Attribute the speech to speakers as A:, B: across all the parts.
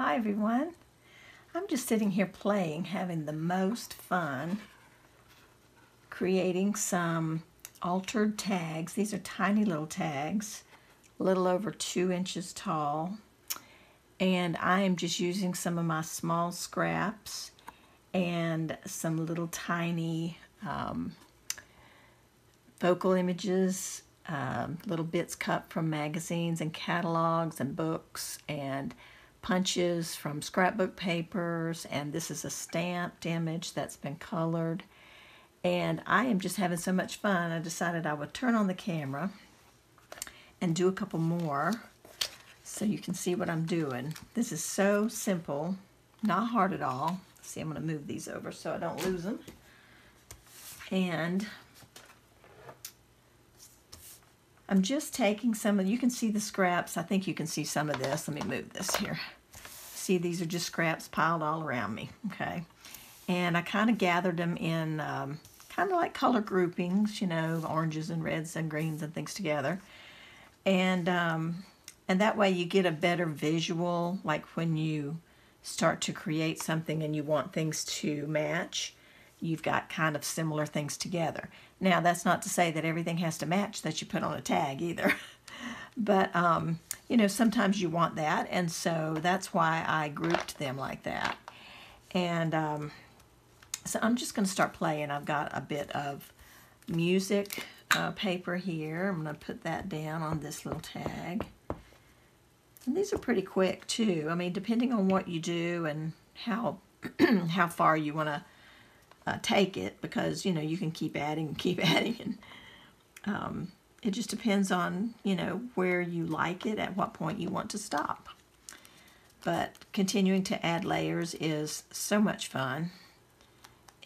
A: Hi everyone. I'm just sitting here playing, having the most fun creating some altered tags. These are tiny little tags, a little over 2 inches tall. And I am just using some of my small scraps and some little tiny focal images, little bits cut from magazines and catalogs and books, and punches from scrapbook papers, and this is a stamped image that's been colored. And I am just having so much fun, I decided I would turn on the camera and do a couple more so you can see what I'm doing. This is so simple, not hard at all. See, I'm going to move these over so I don't lose them. And I'm just taking some of, you can see the scraps. I think you can see some of this. Let me move this here. See, these are just scraps piled all around me, okay? And I kind of gathered them in kind of like color groupings, you know, oranges and reds and greens and things together. And that way you get a better visual, like when you start to create something and you want things to match, you've got kind of similar things together. Now, that's not to say that everything has to match that you put on a tag either. But, you know, sometimes you want that, and so that's why I grouped them like that. And so I'm just going to start playing. I've got a bit of music paper here. I'm going to put that down on this little tag. And these are pretty quick, too. I mean, depending on what you do and how, how far you want to take it, because you know you can keep adding and keep adding, and it just depends on, you know, where you like it, at what point you want to stop. But continuing to add layers is so much fun,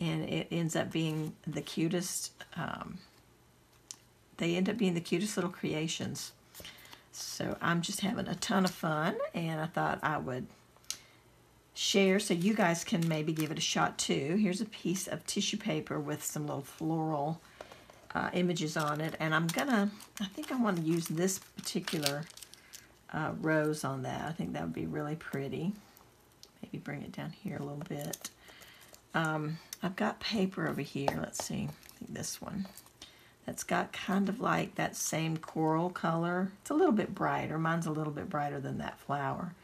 A: and it ends up being the cutest, they end up being the cutest little creations. So I'm just having a ton of fun, and I thought I would share so you guys can maybe give it a shot too. Here's a piece of tissue paper with some little floral images on it, and I think I want to use this particular rose on that. I think that would be really pretty. Maybe bring it down here a little bit. I've got paper over here. Let's see, I think this one. That's got kind of like that same coral color. It's a little bit brighter. Mine's a little bit brighter than that flower.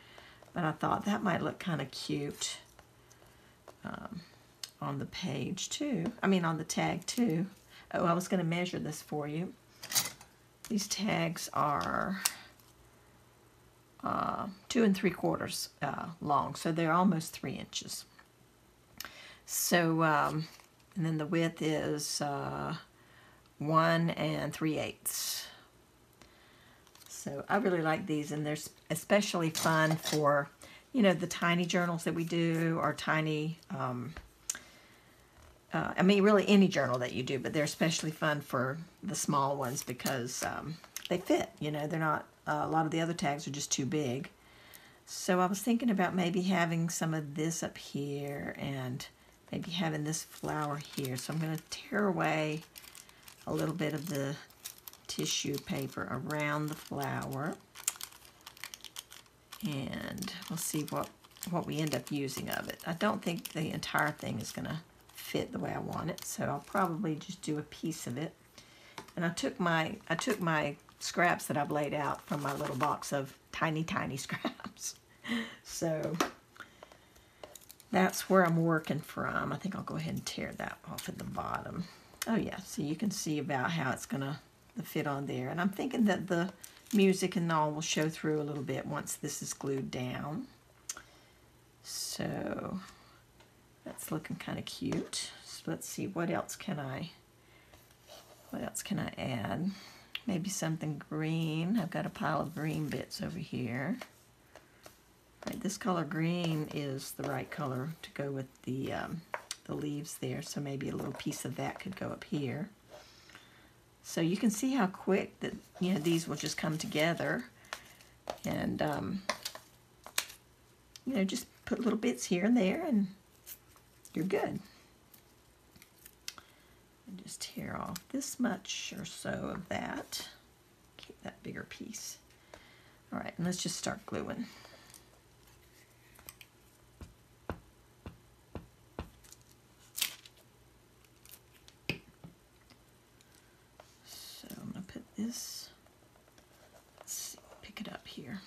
A: But I thought that might look kind of cute on the page too. I mean on the tag too. Oh, I was going to measure this for you. These tags are 2 3/4 long, so they're almost 3 inches. So, and then the width is 1 3/8. So I really like these, and they're especially fun for, you know, the tiny journals that we do, or tiny, I mean, really any journal that you do, but they're especially fun for the small ones because they fit, you know, they're not, a lot of the other tags are just too big. So I was thinking about maybe having some of this up here and maybe having this flower here. So I'm going to tear away a little bit of the tissue paper around the flower, and we'll see what we end up using of it. I don't think the entire thing is going to fit the way I want it, so I'll probably just do a piece of it. And I took my scraps that I've laid out from my little box of tiny scraps. So that's where I'm working from. I think I'll go ahead and tear that off at the bottom. Oh yeah, so you can see about how it's going to fit on there. And I'm thinking that the music and all will show through a little bit once this is glued down. So that's looking kind of cute. So let's see, what else can I add? Maybe something green. I've got a pile of green bits over here. Right, this color green is the right color to go with the leaves there, so maybe a little piece of that could go up here. So you can see how quick that, you know, these will just come together, and you know, just put little bits here and there, and you're good. And just tear off this much or so of that. Keep that bigger piece. All right, and let's just start gluing. is, let's see, pick it up here.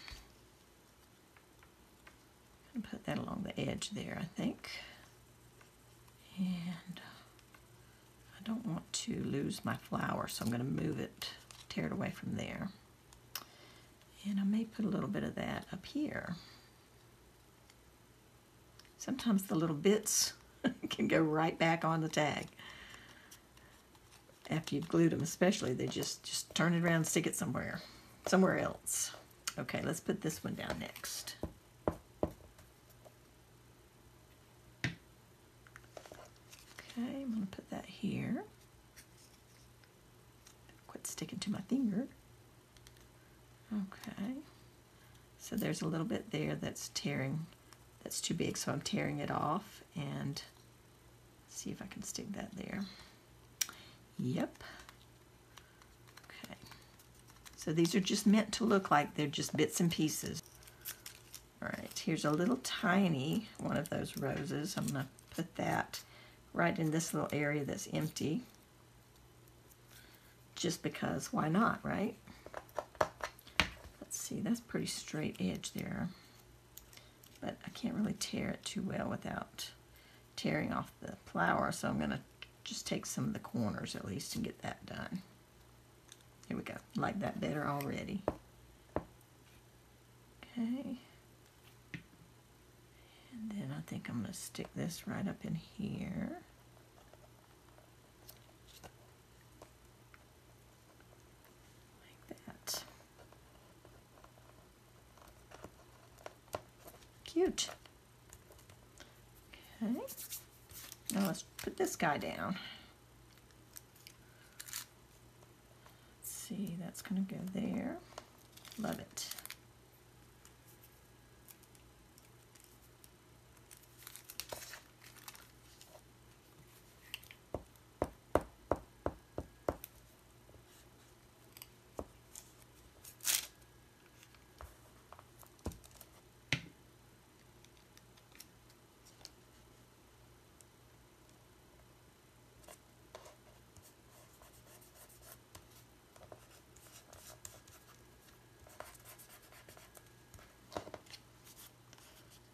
A: And put that along the edge there, I think. And I don't want to lose my flower, so I'm going to move it, tear it away from there. And I may put a little bit of that up here. Sometimes the little bits can go right back on the tag. After you've glued them especially, they just turn it around and stick it somewhere else. Okay, let's put this one down next. Okay, I'm going to put that here. Quit sticking to my finger. Okay, so there's a little bit there that's tearing, that's too big, so I'm tearing it off, and see if I can stick that there. Yep. Okay, so these are just meant to look like they're just bits and pieces. All right, here's a little tiny one of those roses. I'm going to put that right in this little area that's empty, just because, why not, right? Let's see, that's pretty straight edge there, but I can't really tear it too well without tearing off the flower, so I'm going to just take some of the corners at least and get that done. Here we go, like that better already. Okay, and then I think I'm going to stick this right up in here. Like that. Cute. Okay, now let's put this guy down. Let's see, that's going to go there. Love it.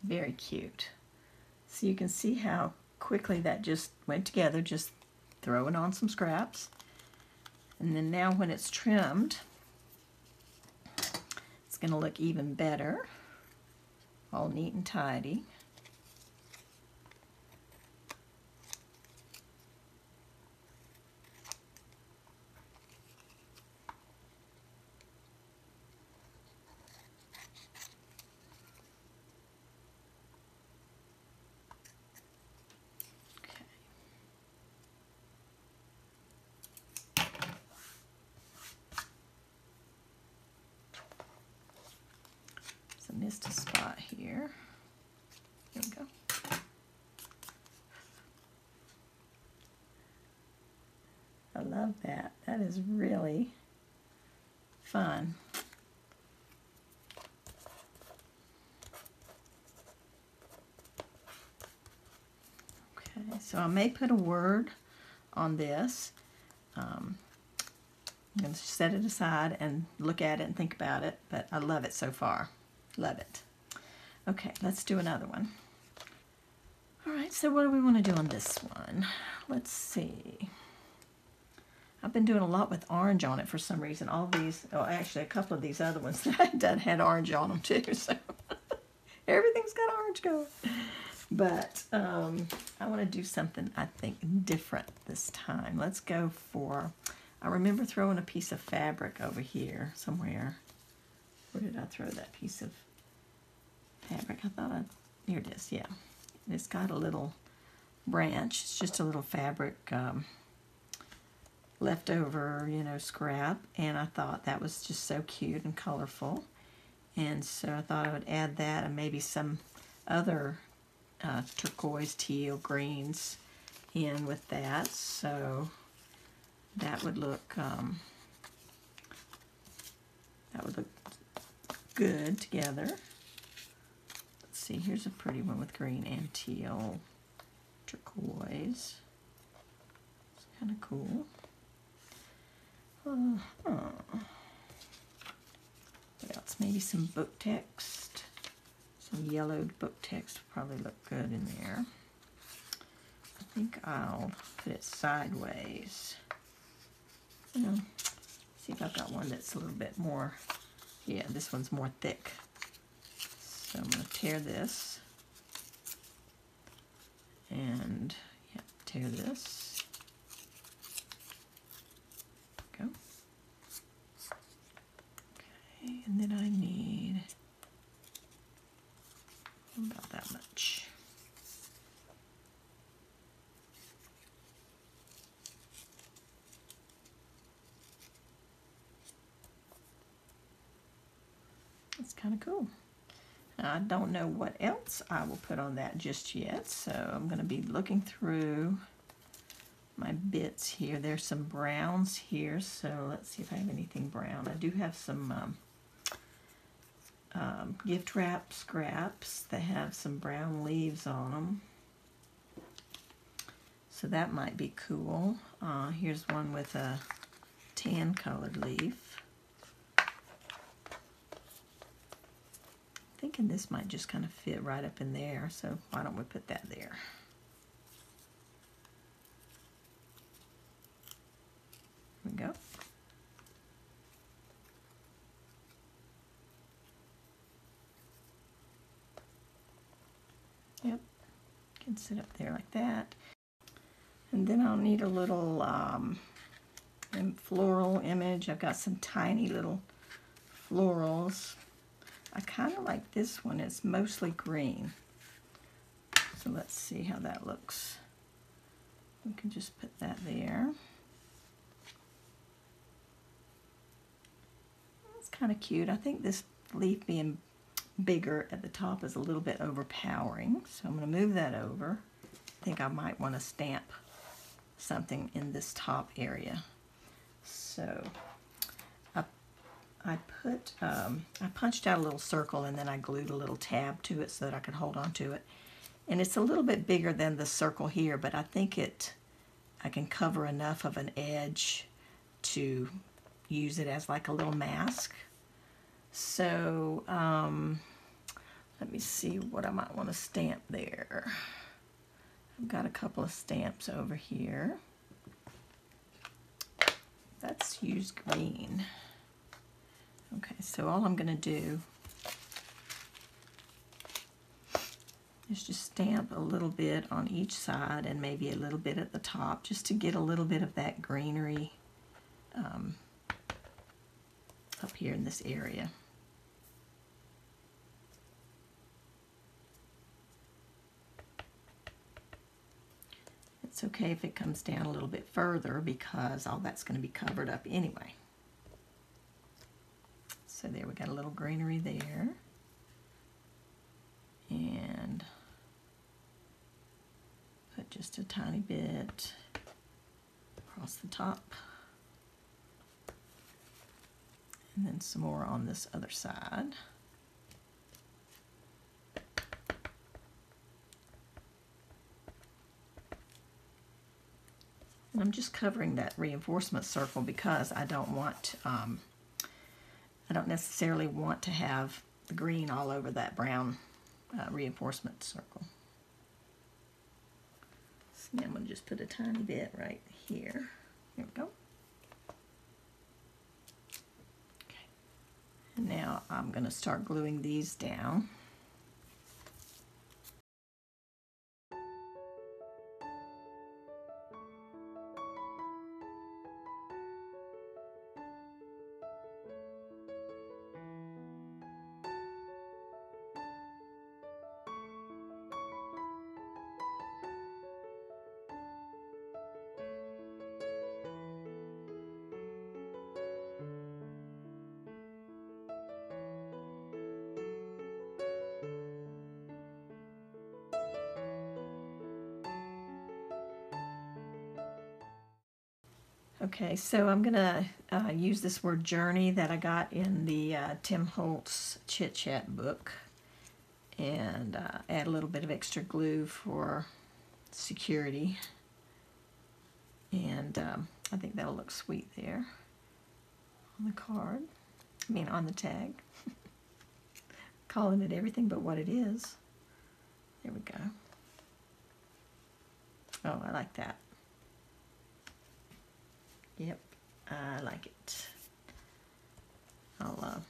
A: Very cute. So you can see how quickly that just went together, just throwing on some scraps. And then now when it's trimmed, it's going to look even better, all neat and tidy. Missed a spot here. There we go. I love that. That is really fun. Okay, so I may put a word on this. I'm going to set it aside and look at it and think about it, but I love it so far. Love it. Okay, let's do another one. All right, so what do we want to do on this one? Let's see. I've been doing a lot with orange on it for some reason. All these, oh, actually a couple of these other ones that I've done had orange on them too, so everything's got orange going. But I want to do something, I think, different this time. Let's go for, I remember throwing a piece of fabric over here somewhere. Where did I throw that piece of fabric? I thought here it is, yeah. And it's got a little branch. It's just a little fabric leftover, you know, scrap. And I thought that was just so cute and colorful. And so I thought I would add that and maybe some other turquoise, teal, greens in with that. So that would look good together. Let's see, here's a pretty one with green and teal, turquoise. It's kind of cool. What else? Maybe some book text. Some yellowed book text would probably look good in there. I think I'll put it sideways. See if I've got one that's a little bit more, yeah, this one's more thick. So I'm going to tear this. And, yeah, tear this. Go. Okay, and then I need about that much. That's kind of cool. I don't know what else I will put on that just yet, so I'm going to be looking through my bits here. There's some browns here, so let's see if I have anything brown. I do have some gift wrap scraps that have some brown leaves on them, so that might be cool. Here's one with a tan colored leaf. Thinking this might just kind of fit right up in there, so why don't we put that there? There we go. Yep, can sit up there like that. And then I'll need a little floral image. I've got some tiny little florals. I kind of like this one. It's mostly green. So let's see how that looks. We can just put that there. It's kind of cute. I think this leaf being bigger at the top is a little bit overpowering. So I'm going to move that over. I think I might want to stamp something in this top area. So I punched out a little circle and then I glued a little tab to it so that I could hold on to it. And it's a little bit bigger than the circle here, but I think I can cover enough of an edge to use it as like a little mask. So let me see what I might want to stamp there. I've got a couple of stamps over here. Let's use green. Okay, so all I'm going to do is just stamp a little bit on each side and maybe a little bit at the top just to get a little bit of that greenery up here in this area. It's okay if it comes down a little bit further because all that's going to be covered up anyway. So there, we got a little greenery there. And put just a tiny bit across the top. And then some more on this other side. And I'm just covering that reinforcement circle because I don't want I don't necessarily want to have the green all over that brown reinforcement circle. So I'm going to just put a tiny bit right here. Here we go. Okay. And now I'm going to start gluing these down. Okay, so I'm going to use this word journey that I got in the Tim Holtz Chit Chat book and add a little bit of extra glue for security. And I think that'll look sweet there. on the card. I mean on the tag. Calling it everything but what it is. There we go. Oh, I like that. Yep, I like it. I'll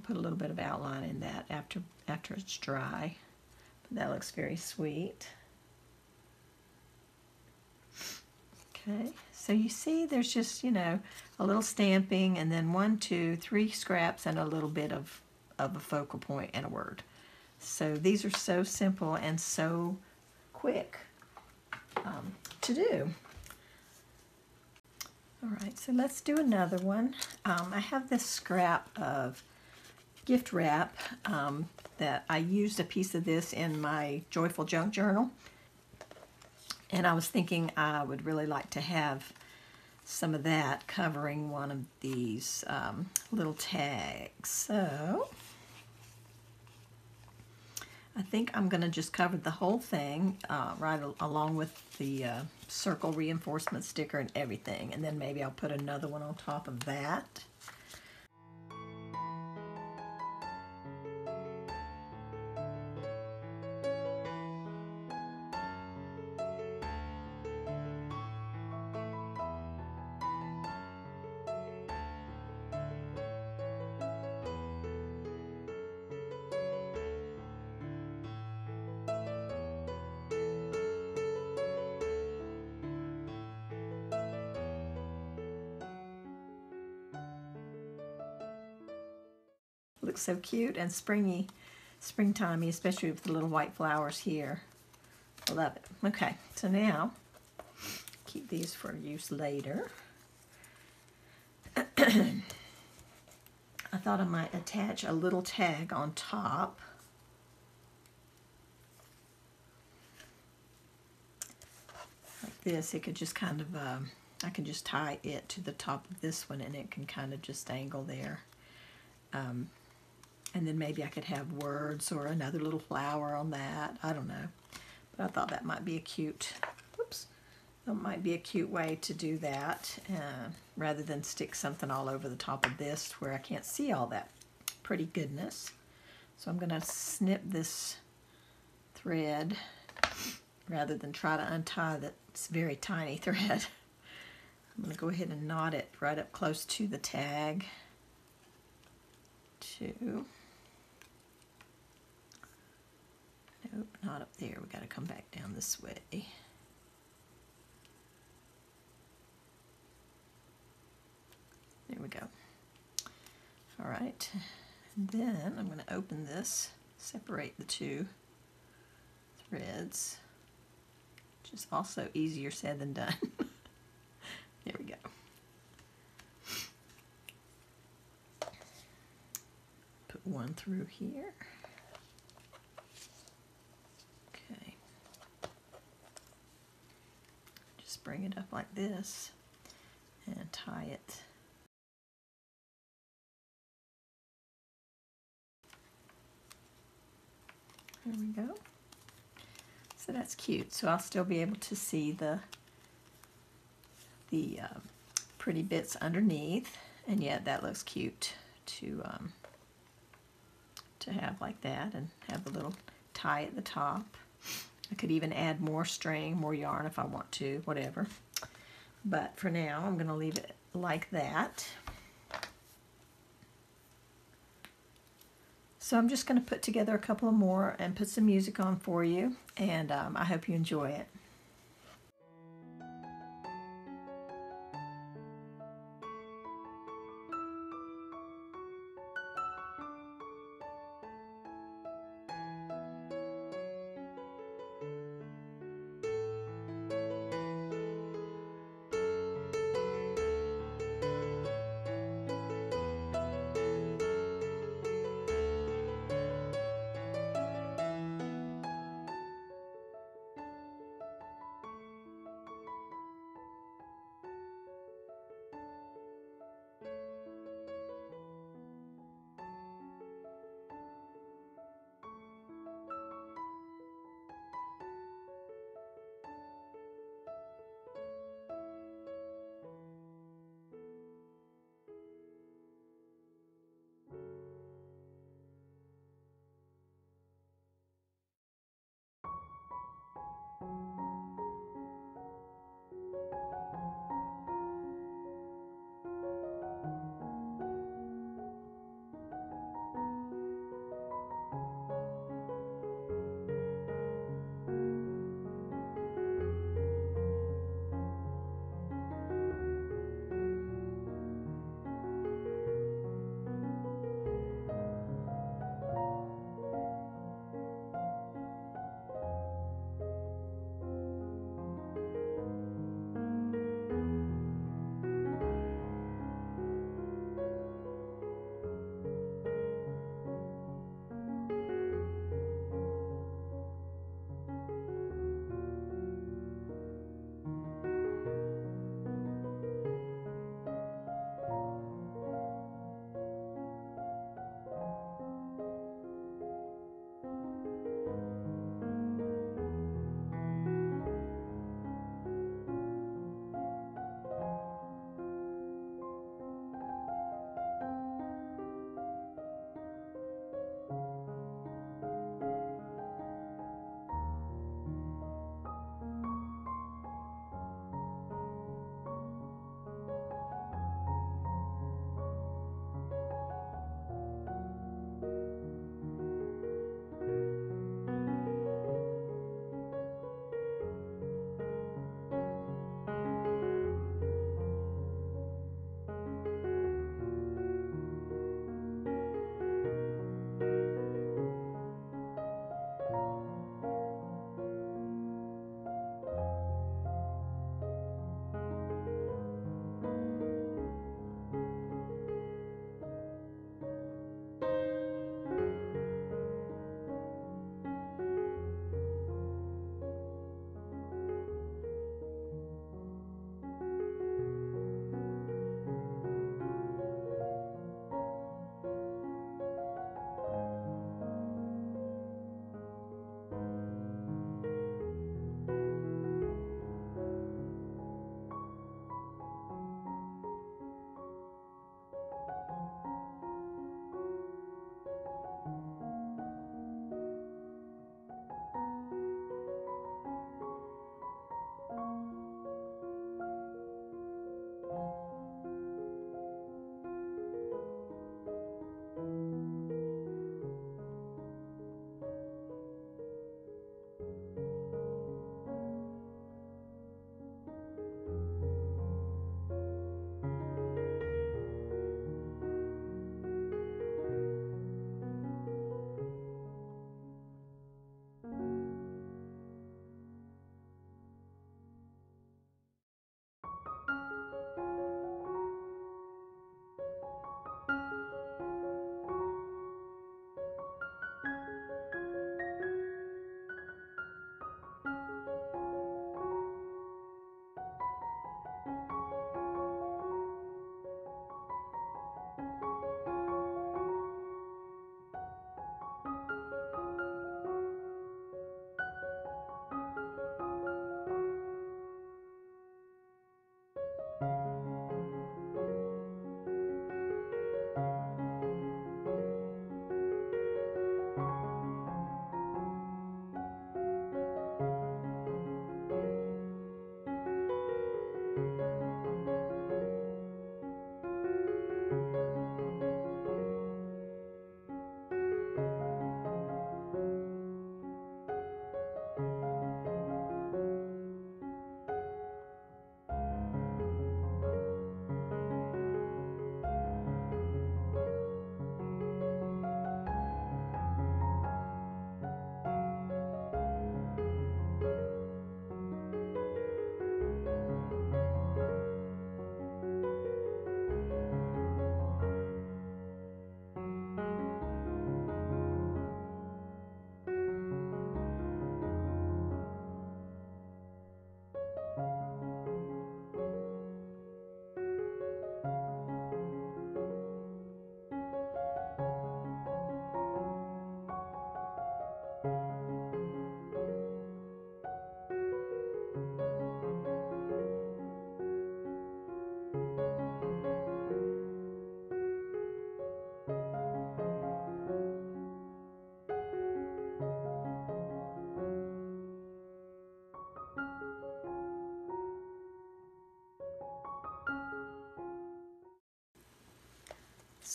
A: put a little bit of outline in that after it's dry. But that looks very sweet. Okay, so you see there's just, you know, a little stamping and then 1, 2, 3 scraps and a little bit of a focal point and a word. So these are so simple and so quick to do. All right, so let's do another one. I have this scrap of gift wrap that I used a piece of this in my Joyful Junk Journal. And I was thinking I would really like to have some of that covering one of these little tags. So I think I'm going to just cover the whole thing right along with the circle reinforcement sticker and everything. And then maybe I'll put another one on top of that. Looks so cute and springy, springtimey, especially with the little white flowers here. I love it. Okay, so now, keep these for use later. I thought I might attach a little tag on top. Like this, it could just kind of, I can just tie it to the top of this one and it can kind of just angle there. And then maybe I could have words or another little flower on that. I don't know. But I thought that might be a cute, whoops, that might be a cute way to do that rather than stick something all over the top of this where I can't see all that pretty goodness. So I'm going to snip this thread rather than try to untie this very tiny thread. I'm going to go ahead and knot it right up close to the tag. Nope, not up there. We got to come back down this way. There we go. All right, and then I'm going to open this, separate the two threads, which is also easier said than done. There we go. Put one through here. Okay. Just bring it up like this and tie it. There we go. So that's cute. So I'll still be able to see the pretty bits underneath, and yet that looks cute to have like that, and have the little tie at the top. I could even add more string, more yarn if I want to, whatever. But for now, I'm going to leave it like that. So I'm just going to put together a couple of more and put some music on for you, and I hope you enjoy it.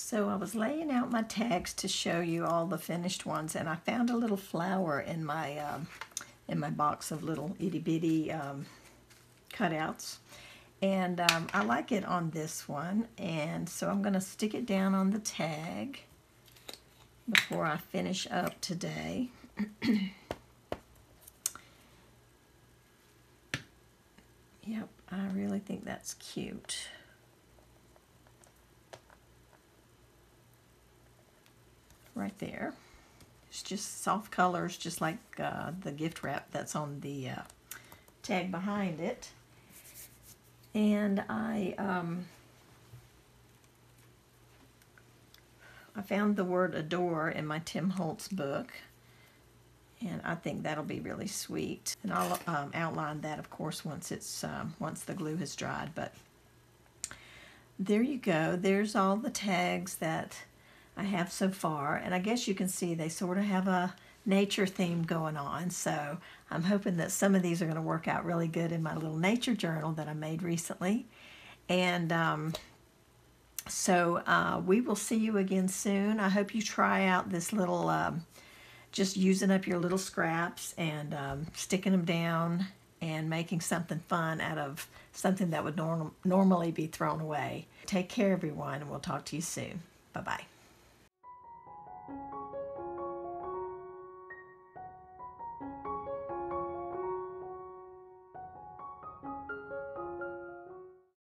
A: So I was laying out my tags to show you all the finished ones, and I found a little flower in my box of little itty bitty cutouts, and I like it on this one, and so I'm going to stick it down on the tag before I finish up today. Yep, I really think that's cute. Right there. It's just soft colors, just like the gift wrap that's on the tag behind it. And I found the word adore in my Tim Holtz book, and I think that'll be really sweet. And I'll outline that, of course, once the glue has dried. But there you go. There's all the tags that I have so far, and I guess you can see they sort of have a nature theme going on, so I'm hoping that some of these are going to work out really good in my little nature journal that I made recently. And so we will see you again soon. I hope you try out this little just using up your little scraps and sticking them down and making something fun out of something that would normally be thrown away. Take care, everyone, and we'll talk to you soon. Bye-bye.